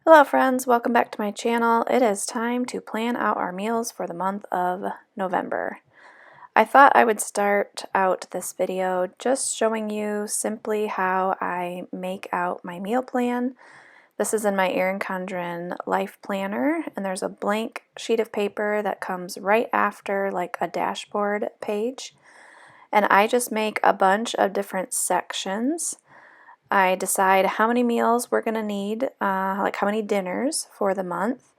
Hello friends, welcome back to my channel. It is time to plan out our meals for the month of November. I thought I would start out this video just showing you simply how I make out my meal plan. This is in my Erin Condren Life Planner, and there's a blank sheet of paper that comes right after like a dashboard page. And I just make a bunch of different sections. I decide how many meals we're going to need, like how many dinners for the month,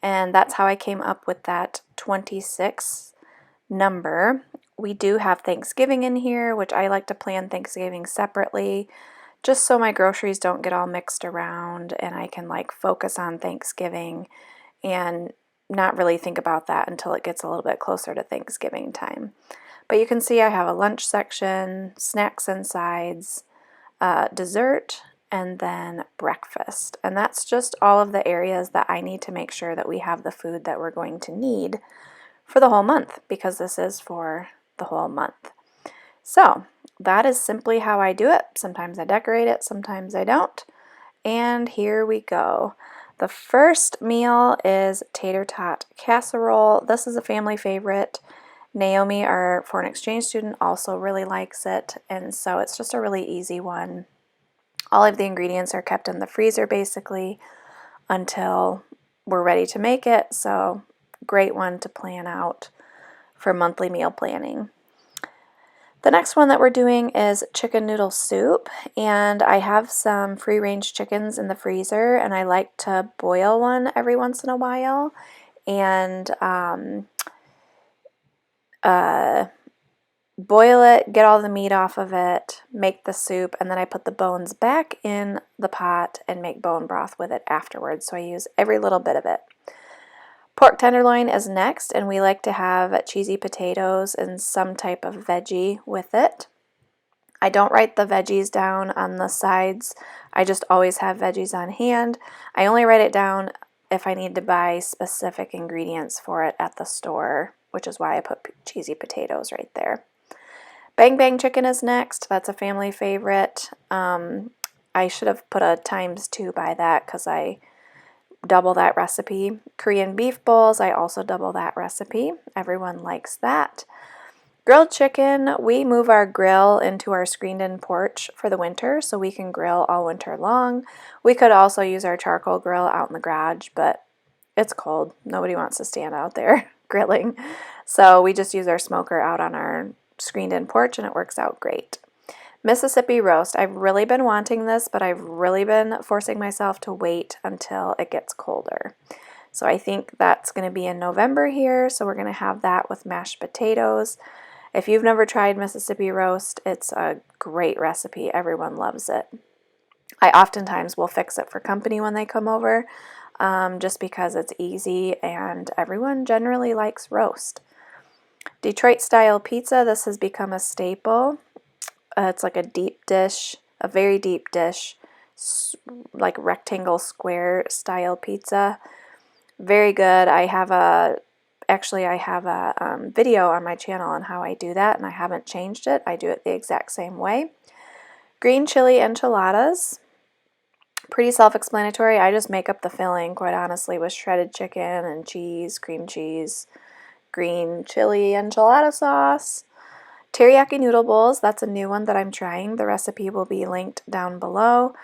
and that's how I came up with that 26 number. We do have Thanksgiving in here, which I like to plan Thanksgiving separately, just so my groceries don't get all mixed around and I can like focus on Thanksgiving and not really think about that until it gets a little bit closer to Thanksgiving time. But you can see I have a lunch section, snacks and sides, dessert, and then breakfast. And that's just all of the areas that I need to make sure that we have the food that we're going to need for the whole month, because this is for the whole month. So that is simply how I do it. Sometimes I decorate it, sometimes I don't. And here we go. The first meal is tater tot casserole. This is a family favorite. Naomi, our foreign exchange student, also really likes it, and so it's just a really easy one. All of the ingredients are kept in the freezer basically until we're ready to make it, so great one to plan out for monthly meal planning. The next one that we're doing is chicken noodle soup, and I have some free-range chickens in the freezer, and I like to boil one every once in a while, and boil it, get all the meat off of it, make the soup, and then I put the bones back in the pot and make bone broth with it afterwards, so I use every little bit of it. Pork tenderloin is next, and we like to have cheesy potatoes and some type of veggie with it. I don't write the veggies down on the sides. I just always have veggies on hand. I only write it down if I need to buy specific ingredients for it at the store, which is why I put cheesy potatoes right there. Bang Bang Chicken is next. That's a family favorite. I should have put a ×2 by that because I double that recipe. Korean beef bowls, I also double that recipe. Everyone likes that. Grilled chicken, we move our grill into our screened-in porch for the winter so we can grill all winter long. We could also use our charcoal grill out in the garage, but it's cold. Nobody wants to stand out there grilling. So we just use our smoker out on our screened-in porch, and it works out great. Mississippi roast. I've really been wanting this, but I've really been forcing myself to wait until it gets colder. So I think that's going to be in November here, so we're going to have that with mashed potatoes. If you've never tried Mississippi roast, it's a great recipe. Everyone loves it. I oftentimes will fix it for company when they come over, just because it's easy and everyone generally likes roast. Detroit style pizza, this has become a staple. It's like a deep dish, a very deep dish, like rectangle square style pizza. Very good. I have a video on my channel on how I do that, and I haven't changed it. I do it the exact same way. Green chili enchiladas. Pretty self-explanatory. I just make up the filling, quite honestly, with shredded chicken and cheese, cream cheese, green chili enchilada sauce. Teriyaki noodle bowls, that's a new one that I'm trying. The recipe will be linked down below.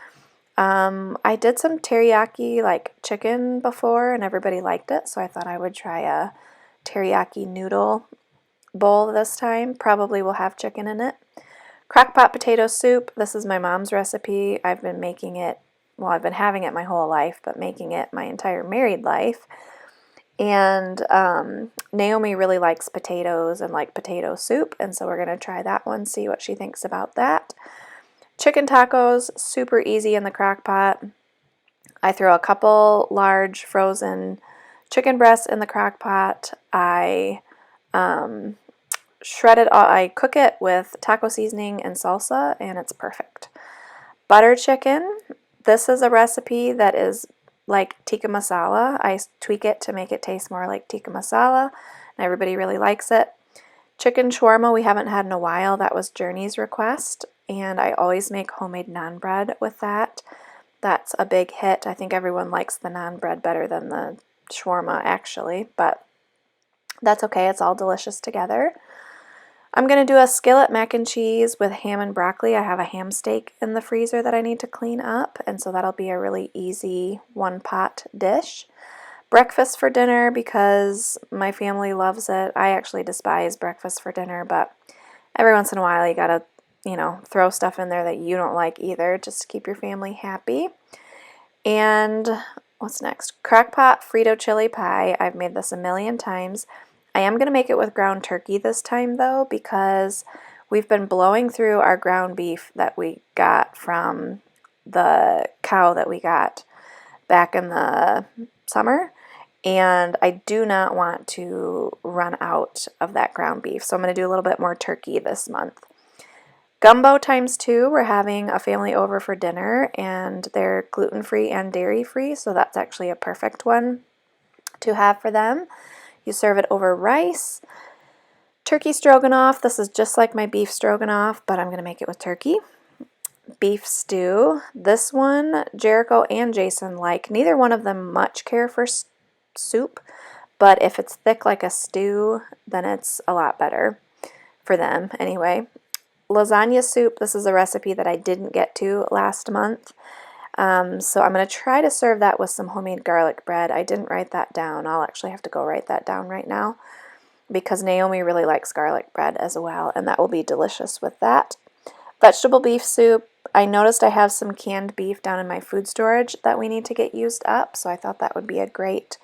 I did some teriyaki like chicken before and everybody liked it, so I thought I would try a teriyaki noodle bowl this time. Probably will have chicken in it. Crock-pot potato soup, this is my mom's recipe. I've been making it, well, I've been having it my whole life, but making it my entire married life. And Naomi really likes potatoes and like potato soup, and so we're going to try that one, see what she thinks about that. Chicken tacos, super easy in the crock pot. I throw a couple large frozen chicken breasts in the crock pot. I shred it, I cook it with taco seasoning and salsa, and it's perfect. Butter chicken, this is a recipe that is like tikka masala. I tweak it to make it taste more like tikka masala, and everybody really likes it. Chicken shawarma we haven't had in a while. That was Journey's request, and I always make homemade naan bread with that. That's a big hit. I think everyone likes the naan bread better than the shawarma actually, but that's okay. It's all delicious together. I'm going to do a skillet mac and cheese with ham and broccoli. I have a ham steak in the freezer that I need to clean up, and so that'll be a really easy one-pot dish. Breakfast for dinner because my family loves it. I actually despise breakfast for dinner, but every once in a while you gotta, throw stuff in there that you don't like either, just to keep your family happy. And what's next? Crock-pot Frito chili pie. I've made this a million times. I am going to make it with ground turkey this time though, because we've been blowing through our ground beef that we got from the cow that we got back in the summer, and I do not want to run out of that ground beef, so I'm going to do a little bit more turkey this month. Gumbo times 2. We're having a family over for dinner, and they're gluten-free and dairy-free, so that's actually a perfect one to have for them. You serve it over rice. Turkey stroganoff. This is just like my beef stroganoff, but I'm going to make it with turkey. Beef stew. This one, Jericho and Jason like. Neither one of them much care for soup, but if it's thick like a stew, then it's a lot better for them anyway. Lasagna soup. This is a recipe that I didn't get to last month. So I'm going to try to serve that with some homemade garlic bread. I didn't write that down. I'll actually have to go write that down right now because Naomi really likes garlic bread as well, and that will be delicious with that. Vegetable beef soup. I noticed I have some canned beef down in my food storage that we need to get used up, so I thought that would be a great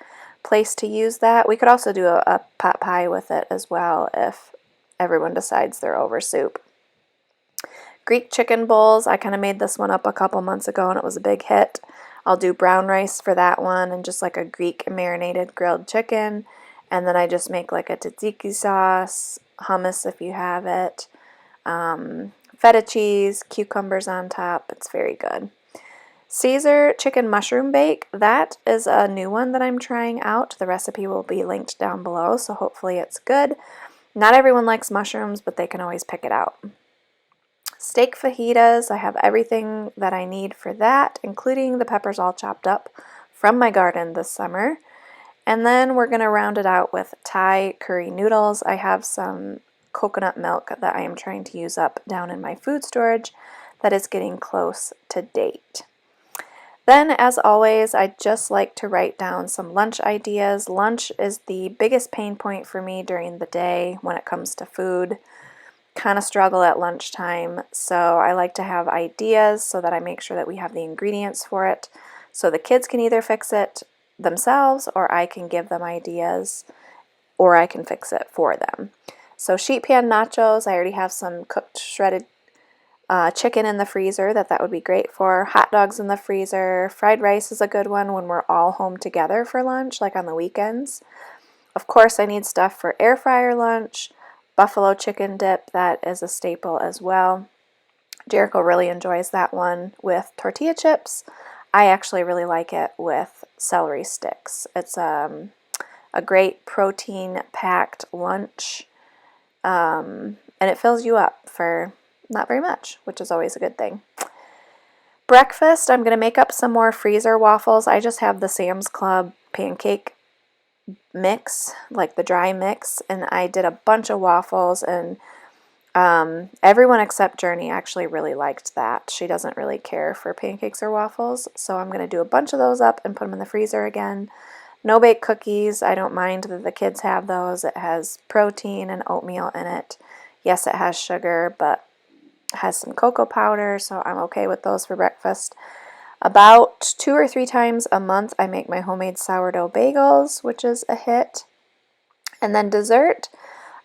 place to use that. We could also do a pot pie with it as well if everyone decides they're over soup. Greek chicken bowls. I kind of made this one up a couple months ago and it was a big hit. I'll do brown rice for that one and just like a Greek marinated grilled chicken. And then I just make like a tzatziki sauce, hummus if you have it, feta cheese, cucumbers on top. It's very good. Caesar chicken mushroom bake. That is a new one that I'm trying out. The recipe will be linked down below, so hopefully it's good. Not everyone likes mushrooms, but they can always pick it out. Steak fajitas, I have everything that I need for that, including the peppers all chopped up from my garden this summer. And then we're going to round it out with Thai curry noodles. I have some coconut milk that I am trying to use up down in my food storage that is getting close to date. Then, as always, I just like to write down some lunch ideas. Lunch is the biggest pain point for me during the day when it comes to food. Kind of struggle at lunchtime, so I like to have ideas so that I make sure that we have the ingredients for it, so the kids can either fix it themselves or I can give them ideas or I can fix it for them. So sheet pan nachos, I already have some cooked shredded chicken in the freezer that would be great for. Hot dogs in the freezer. Fried rice is a good one when we're all home together for lunch, like on the weekends. Of course, I need stuff for air fryer lunch. Buffalo chicken dip, that is a staple as well. Jericho really enjoys that one with tortilla chips. I actually really like it with celery sticks. It's a great protein-packed lunch, and it fills you up for not very much, which is always a good thing. Breakfast, I'm going to make up some more freezer waffles. I just have the Sam's Club pancake mix, like the dry mix, and I did a bunch of waffles, and everyone except Journey actually really liked that. She doesn't really care for pancakes or waffles, so I'm going to do a bunch of those up and put them in the freezer again. No bake cookies. I don't mind that the kids have those. It has protein and oatmeal in it. Yes, it has sugar, but it has some cocoa powder, so I'm okay with those for breakfast. About 2 or 3 times a month, I make my homemade sourdough bagels, which is a hit. And then dessert,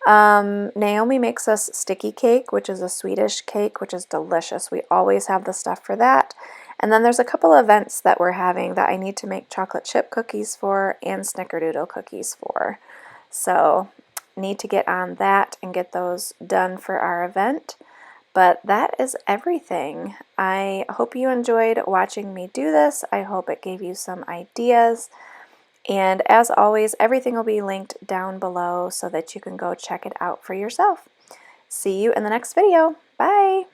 Naomi makes us sticky cake, which is a Swedish cake, which is delicious. We always have the stuff for that. And then there's a couple of events that we're having that I need to make chocolate chip cookies for and snickerdoodle cookies for. So need to get on that and get those done for our event. But that is everything. I hope you enjoyed watching me do this. I hope it gave you some ideas. And as always, everything will be linked down below so that you can go check it out for yourself. See you in the next video. Bye!